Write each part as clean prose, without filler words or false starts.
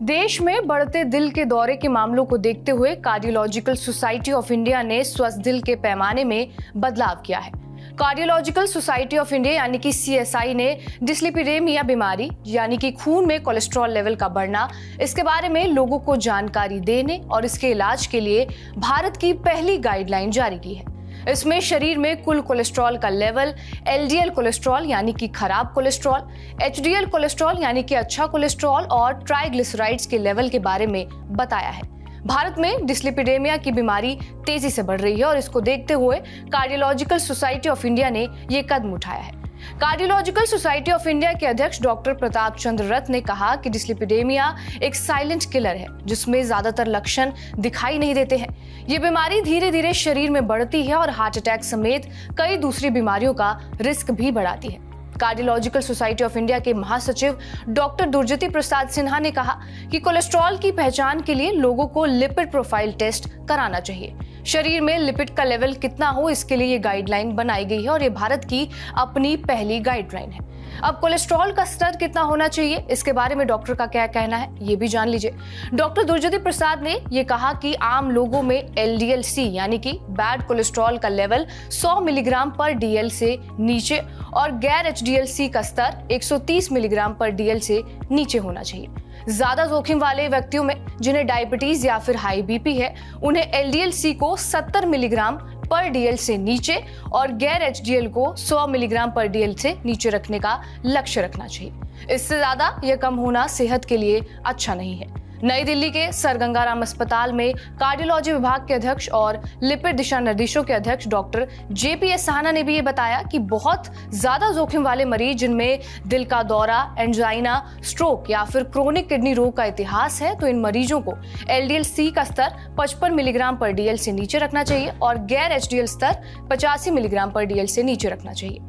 देश में बढ़ते दिल के दौरे के मामलों को देखते हुए कार्डियोलॉजिकल सोसाइटी ऑफ इंडिया ने स्वस्थ दिल के पैमाने में बदलाव किया है। कार्डियोलॉजिकल सोसाइटी ऑफ इंडिया यानी कि CSI ने डिस्लिपिडेमिया बीमारी यानी कि खून में कोलेस्ट्रॉल लेवल का बढ़ना, इसके बारे में लोगों को जानकारी देने और इसके इलाज के लिए भारत की पहली गाइडलाइन जारी की है। इसमें शरीर में कुल कोलेस्ट्रॉल का लेवल, LDL कोलेस्ट्रॉल यानी कि खराब कोलेस्ट्रॉल, HDL कोलेस्ट्रॉल यानी कि अच्छा कोलेस्ट्रॉल और ट्राइग्लिसराइड्स के लेवल के बारे में बताया है। भारत में डिस्लिपिडेमिया की बीमारी तेजी से बढ़ रही है और इसको देखते हुए कार्डियोलॉजिकल सोसाइटी ऑफ इंडिया ने ये कदम उठाया है। कार्डियोलॉजिकल सोसाइटी ऑफ इंडिया के अध्यक्ष डॉक्टर प्रताप चंद्र रथ ने कहा कि डिस्लिपिडेमिया एक साइलेंट किलर है जिसमें ज्यादातर लक्षण दिखाई नहीं देते हैं। ये बीमारी धीरे धीरे शरीर में बढ़ती है और हार्ट अटैक समेत कई दूसरी बीमारियों का रिस्क भी बढ़ाती है। कार्डियोलॉजिकल सोसाइटी ऑफ इंडिया के महासचिव डॉक्टर दुर्जति प्रसाद सिन्हा ने कहा कि कोलेस्ट्रॉल की पहचान के लिए लोगों को लिपिड प्रोफाइल टेस्ट कराना चाहिए। शरीर में लिपिड का लेवल कितना हो, इसके लिए ये गाइडलाइन बनाई गई है और ये भारत की अपनी पहली गाइडलाइन है। अब कोलेस्ट्रॉल का स्तर कितना होना चाहिए, इसके बारे में डॉक्टर का क्या कहना है, ये भी जान लीजिए। डॉक्टर दुर्जति प्रसाद ने ये कहा कि आम लोगों में LDL-C यानी कि बैड कोलेस्ट्रॉल का लेवल 100 मिलीग्राम पर DL से नीचे और गैर HDL-C का स्तर 130 मिलीग्राम पर DL से नीचे होना चाहिए। ज्यादा जोखिम वाले व्यक्तियों में जिन्हें डायबिटीज या फिर हाई BP है, उन्हें LDL-C को 70 मिलीग्राम पर DL से नीचे और गैर HDL को 100 मिलीग्राम पर DL से नीचे रखने का लक्ष्य रखना चाहिए। इससे ज्यादा यह कम होना सेहत के लिए अच्छा नहीं है। नई दिल्ली के सर गंगाराम अस्पताल में कार्डियोलॉजी विभाग के अध्यक्ष और लिपिड दिशा निर्देशों के अध्यक्ष डॉक्टर JPS साहना ने भी ये बताया कि बहुत ज्यादा जोखिम वाले मरीज जिनमें दिल का दौरा, एंजाइना, स्ट्रोक या फिर क्रोनिक किडनी रोग का इतिहास है, तो इन मरीजों को LDL-C का स्तर 55 मिलीग्राम पर DL से नीचे रखना चाहिए और गैर HDL स्तर 85 मिलीग्राम पर DL से नीचे रखना चाहिए।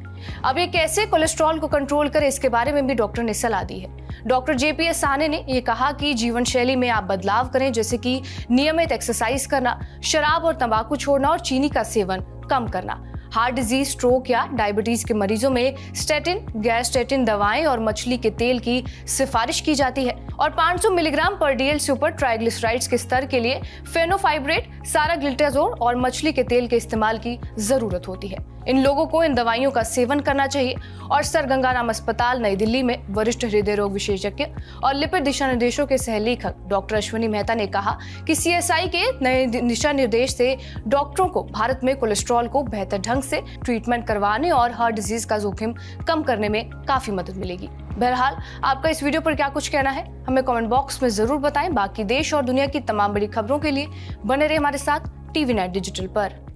अब ये कैसे कोलेस्ट्रॉल को कंट्रोल करे, इसके बारे में भी डॉक्टर ने सलाह दी है। डॉक्टर JPS साहने ने ये कहा कि जीवन शैली में आप बदलाव करें, जैसे कि नियमित एक्सरसाइज करना, शराब और तंबाकू छोड़ना और चीनी का सेवन कम करना। हार्ट डिजीज, स्ट्रोक या डायबिटीज के मरीजों में स्टेटिन, गैस्टेटिन दवाएं और मछली के तेल की सिफारिश की जाती है और 500 मिलीग्राम पर DL से ऊपर ट्राइग्लिसराइड्स के स्तर के लिए फेनोफाइब्रेट, साराग्लिटाजोल और मछली के तेल के इस्तेमाल की जरूरत होती है। इन लोगों को इन दवाइयों का सेवन करना चाहिए और सर गंगाराम अस्पताल नई दिल्ली में वरिष्ठ हृदय रोग विशेषज्ञ और लिपिड दिशा निर्देशों के सहलेखक डॉक्टर अश्विनी मेहता ने कहा कि CSI के नए दिशा निर्देश से डॉक्टरों को भारत में कोलेस्ट्रॉल को बेहतर ढंग से ट्रीटमेंट करवाने और हार्ट डिजीज का जोखिम कम करने में काफी मदद मिलेगी। बहरहाल, आपका इस वीडियो पर क्या कुछ कहना है, हमें कमेंट बॉक्स में जरूर बताएं। बाकी देश और दुनिया की तमाम बड़ी खबरों के लिए बने रहे हमारे साथ TV9 डिजिटल पर।